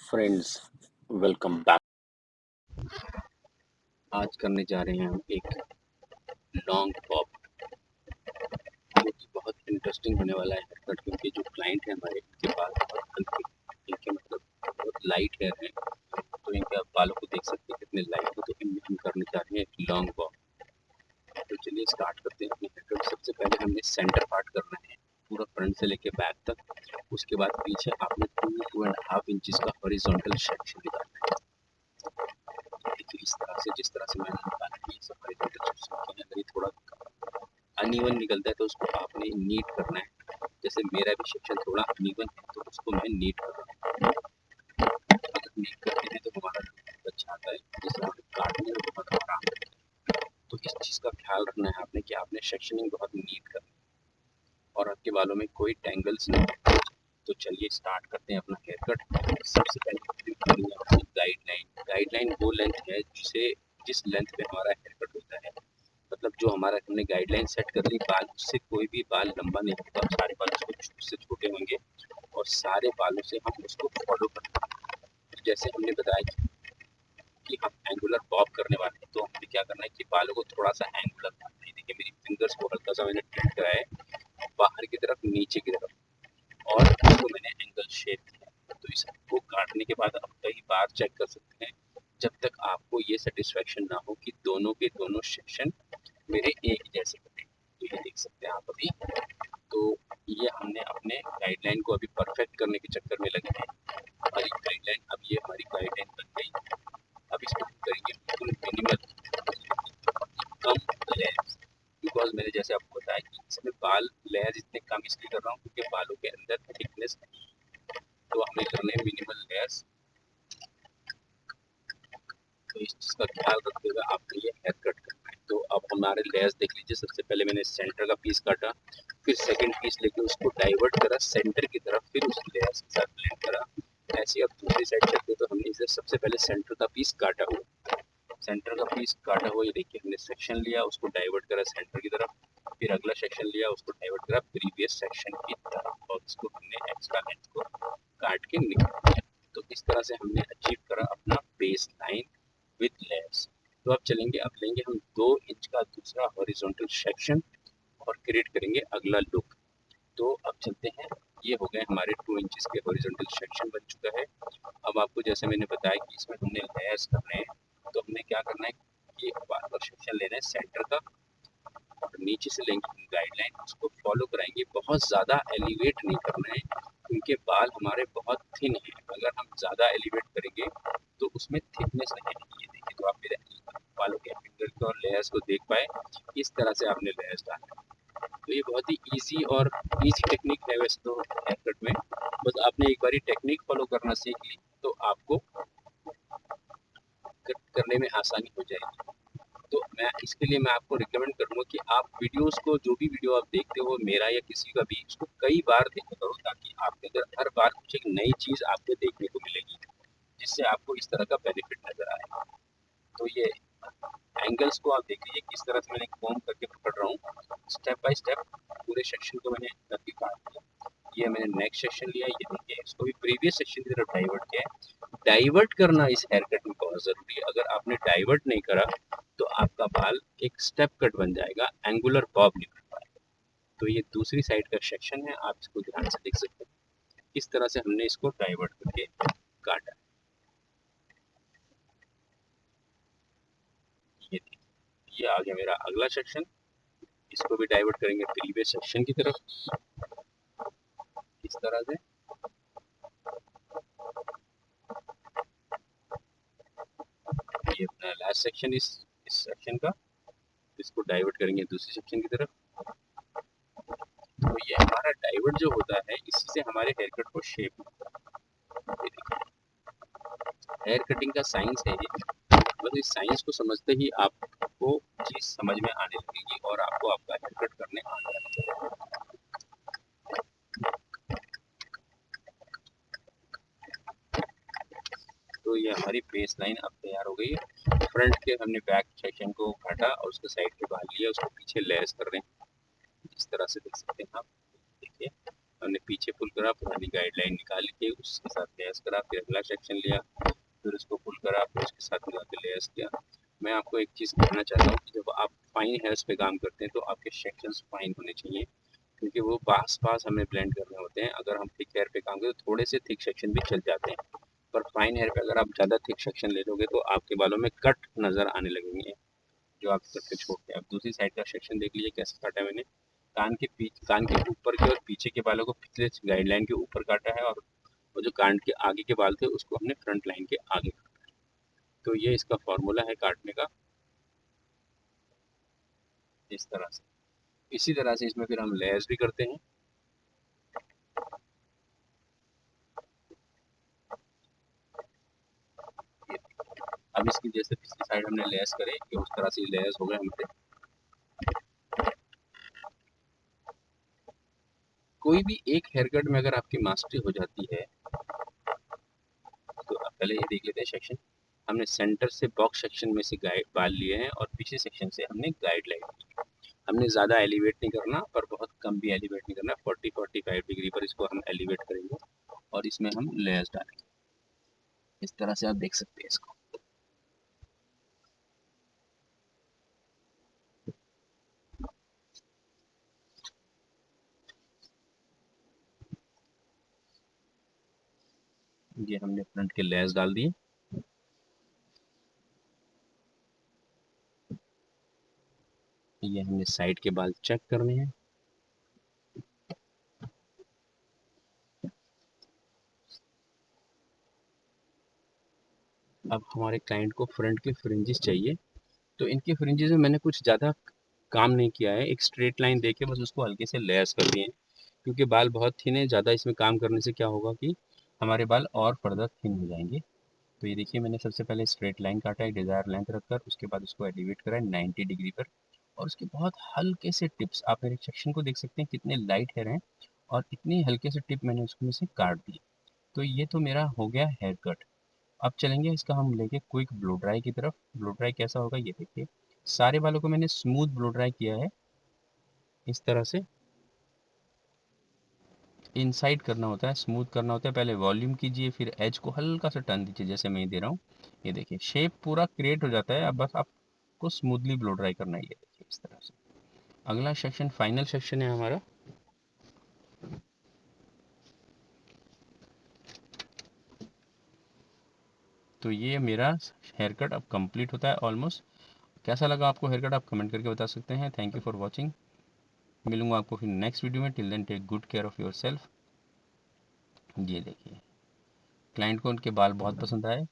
Friends, welcome back. आज करने जा रहे हैं हम एक लॉन्ग पॉप, जो कि बहुत इंटरेस्टिंग होने वाला है हेयरकट, क्योंकि जो क्लाइंट है हमारे, इनके बाल बहुत हल्के, इनके मतलब बहुत लाइट हेयर है। तो इनके आप बालों को देख सकते हैं कितने लाइट है। तो इनमें हम करने जा रहे हैं एक लॉन्ग पॉप। तो चलिए स्टार्ट करते हैं अपने हेयरकट। सबसे पहले हमने सेंटर पार्ट करना है, पूरा फ्रंट से लेके बैक तक। उसके बाद पीछे आपने 2-2.5 इंचेस का हॉरिजॉन्टल सेक्शन निकालना है। देखिए इस तरह से, जिस तरह से मैंने निकाला है, सब हॉरिजॉन्टल सेक्शन किया। अगर ये थोड़ा अनइवन निकलता है तो उसको आपने नीट करना है। जैसे मेरा भी सेक्शन थोड़ा अनइवन है तो उसको मैं नीट कर रहा हूँ। अगर नीट करते हैं तो हमारा लुक अच्छा आता है, जिससे हमें काटने में बहुत आराम आता है। तो इस चीज़ का ख्याल रखना है आपने कि आपने सेक्शनिंग बहुत नीट करनी है और आपके बालों में कोई टेंगल्स नहीं है। तो चलिए स्टार्ट करते हैं अपना हेयर कट। सबसे पहले गाइडलाइन वो लेंथ है जिस लेंथ पे हमारा हेयर कट होता है। मतलब जो हमारा हमने गाइडलाइन सेट कर ली, बाल उससे कोई भी बाल लंबा नहीं होगा, सारे बाल उससे छोटे होंगे और सारे बालों से हम उसको फॉलो करते हैं। जैसे हमने बताया कि हम एंगुलर बॉब करने वाले हैं, तो हमें क्या करना है कि बालों को थोड़ा सा एंगुलर करना है। देखिए मेरी फिंगर्स को हल्का सा मैंने टिल्ट कराया है बाहर की तरफ, नीचे की तरफ, और इसको मैंने एंगल शेप किया। तो इसको काटने के बाद आप कई बार चेक कर सकते हैं, जब तक आपको ये सेटिस्फेक्शन ना हो कि दोनों के दोनों सेक्शन मेरे एक जैसे कटे। तो ये देख सकते हैं आप अभी। तो ये हमने अपने गाइडलाइन को अभी परफेक्ट करने के चक्कर में लगे हैं। हमारी गाइडलाइन, अब ये हमारी गाइडलाइन बन गई। अब इसको हम करेंगे बिल्कुल मिनिमल, कम लेयर्स। बिकॉज मैंने जैसे आपको बताया कि इसमें बाल लेयर इतने कम इसलिए कर रहा हूँ क्योंकि बालों के अंदर थिकनेस नहीं है। तो हमें करने मिनिमल लेयर्स। तो इस चीज़ का ख्याल रखते हुए आपको ये हेयर कट करना है। तो अब हमारे लेयर्स देख लीजिए। सबसे पहले मैंने सेंटर का पीस काटा, फिर सेकंड पीस लेके उसको डाइवर्ट करा सेंटर की तरफ, फिर उस लेयर्स के साथ ब्लेंड करा। ऐसे अब दूसरी साइड चलते तो हमने इसे सबसे पहले सेंटर का पीस काटा हुआ, सेंटर का पीस काटा हुआ, ये देखिए हमने सेक्शन लिया, उसको डाइवर्ट करा सेंटर की तरफ, फिर अगला सेक्शन लिया, उसको डाइवर्ट करा प्रीवियस सेक्शन की तरफ, और इसको हमने एक्स्ट्रा लेंथ को काट के निकाल दिया। तो इस तरह से हमने अचीव करा अपना बेस लाइन विद लेयर्स। तो अब चलेंगे, अब लेंगे हम 2 इंच का दूसरा हॉरिजॉन्टल सेक्शन और क्रिएट करेंगे अगला लुक। तो अब चलते हैं, ये हो गए हमारे 2 इंचेस के हॉरिजॉन्टल सेक्शन बन चुका है। अब आपको जैसे मैंने बताया कि इसमें हमने लेयर्स करने हैं, तो हमने क्या करना है कि बार बार सेक्शन लेना है सेंटर का, और नीचे से लेंगे गाइडलाइन, उसको फॉलो कराएंगे। बहुत ज़्यादा एलिवेट नहीं करना है क्योंकि बाल हमारे बहुत थिन है। अगर हम ज़्यादा एलिवेट करेंगे तो उसमें थिकनेस नहीं आएगी। ये देखिए, तो आप मेरे बालों के फिंगर और लेयर्स को देख पाए, इस तरह से आपने लेयर्स डालना है। तो ये बहुत ही ईजी और ईजी टेक्निक है वैसे तो हेयर कट में। बस आपने एक बारी टेक्निक फॉलो करना सीख ली तो आपको कट करने में आसानी हो जाएगी। तो मैं इसके लिए मैं आपको रिकमेंड करूँगा कि आप वीडियोस को, जो भी वीडियो आप देखते हो मेरा या किसी का भी, उसको कई बार देखा करो, ताकि आपके अंदर हर बार कुछ एक नई चीज़ आपको देखने को मिलेगी, जिससे आपको इस तरह का बेनिफिट नज़र आएगा। तो ये एंगल्स को आप देख लीजिए, किस तरह से मैंने कॉम्ब करके पकड़ रहा हूँ, स्टेप बाय स्टेप पूरे सेक्शन को मैंने करके काट दिया। ये मैंने नेक्स्ट सेक्शन लिया, ये देखिए इसको भी प्रीवियस सेक्शन की तरफ डाइवर्ट किया। डाइवर्ट करना इस हेयर कट में बहुत ज़रूरी है। अगर आपने डाइवर्ट नहीं करा तो आपका बाल एक स्टेप कट बन जाएगा, एंगुलर बॉब निकल पाएगा। तो ये दूसरी साइड का सेक्शन है, आप इसको ध्यान से देख सकते हैं किस तरह से हमने इसको डाइवर्ट करके काटा। ये देखिए, ये आ गया मेरा अगला सेक्शन। इसको भी डाइवर्ट करेंगे प्रीवियस सेक्शन की तरफ, इस तरह से। ये अपना लास्ट सेक्शन इस सेक्शन का, इसको डाइवर्ट करेंगे दूसरी सेक्शन की तरफ। तो ये हमारा डाइवर्ट जो होता है, इसी से हमारे हेयर कट को शेप मिलता है। ये देखिए, हेयर कटिंग का साइंस है ये। बस इस साइंस को समझते ही आपको चीज़ समझ में आने लगेगी और आपको आपका हेयर कट करने आने लगेगा। तो ये हमारी बेस लाइन अब तैयार हो गई है। फ्रंट के हमने बैक सेक्शन को काटा और उसके साइड के बाल लिया, उसको पीछे लेस कर रहे हैं, इस तरह से देख सकते हैं आप। देखिए हमने पीछे पुल करा, पुरानी गाइडलाइन निकाल के उसके साथ लेस करा, फिर अगला सेक्शन लिया, फिर उसको पुल करा, फिर उसके साथ मिला के लेस किया। मैं आपको एक चीज़ कहना चाहता हूँ कि जब आप फाइन हेयर्स पे काम करते हैं तो आपके सेक्शंस फाइन होने चाहिए, क्योंकि वो पास पास हमें ब्लेंड करने होते हैं। अगर हम थिक हेयर पे काम करें तो थोड़े से थिक सेक्शन भी चल जाते हैं, पर फाइन हेयर पे अगर आप ज़्यादा थिक सेक्शन ले लोगे तो आपके बालों में कट नज़र आने लगेंगे, जो आप करके छोड़ के। अब दूसरी साइड का सेक्शन देख लीजिए कैसे काटा है मैंने। कान के ऊपर के और पीछे के बालों को पिछले गाइडलाइन के ऊपर काटा है, और वो जो कान के आगे के बाल थे उसको हमने फ्रंट लाइन के आगे काटा है। तो ये इसका फॉर्मूला है काटने का, इस तरह से। इसी तरह से इसमें फिर हम लेयर्स भी करते हैं। अब इसकी जैसे पिछली साइड हमने लेयर्स करे, ये उस तरह से लेयर्स हो गए हमारे। कोई भी एक हेयर कट में अगर आपकी मास्टरी हो जाती है तो अब पहले ये देख लेते हैं सेक्शन। हमने सेंटर से बॉक्स सेक्शन में से गाइड बाल लिए हैं और पीछे सेक्शन से हमने गाइडलाइन। हमने ज़्यादा एलिवेट नहीं करना पर बहुत कम भी एलिवेट नहीं करना, 40-45 डिग्री पर इसको हम एलिवेट करेंगे और इसमें हम लेयर्स डालेंगे। इस तरह से आप देख सकते हैं इसको। ये हमने फ्रंट के लेयर्स डाल दिए। ये हमने साइड के बाल चेक करने हैं। अब हमारे क्लाइंट को फ्रंट के फ्रिंजेस चाहिए, तो इनके फ्रिंजेस में मैंने कुछ ज़्यादा काम नहीं किया है, एक स्ट्रेट लाइन देके बस उसको हल्के से लेयर्स कर दिए हैं, क्योंकि बाल बहुत थिन है। ज़्यादा इसमें काम करने से क्या होगा कि हमारे बाल और फर्दर थिन हो जाएंगे। तो ये देखिए मैंने सबसे पहले स्ट्रेट लाइन काटा है डिज़ायर लेंथ रखकर, उसके बाद उसको एलिवेट करा है 90 डिग्री पर, और उसके बहुत हल्के से टिप्स, आप मेरे सेक्शन को देख सकते हैं कितने लाइट हेयर हैं, और इतनी हल्के से टिप मैंने उसमें से काट दी। तो ये तो मेरा हो गया हेयर कट। अब चलेंगे इसका हम लेके क्विक ब्लो ड्राई की तरफ। ब्लो ड्राई कैसा होगा ये देखिए। सारे बालों को मैंने स्मूथ ब्लो ड्राई किया है, इस तरह से। इनसाइड करना होता है, स्मूथ करना होता है। पहले वॉल्यूम कीजिए, फिर एज को हल्का सा टर्न दीजिए, जैसे मैं दे रहा हूँ। ये देखिए शेप पूरा क्रिएट हो जाता है। अब बस आपको स्मूथली ब्लो ड्राई करना है, ये देखिए इस तरह से। अगला सेक्शन फाइनल सेक्शन है हमारा। तो ये मेरा हेयर कट अब कंप्लीट होता है ऑलमोस्ट। कैसा लगा आपको हेयर कट, आप कमेंट करके बता सकते हैं। Thank you for watching. मिलूंगा आपको फिर नेक्स्ट वीडियो में। Till then take good care of yourself. ये देखिए क्लाइंट को उनके बाल बहुत पसंद आए।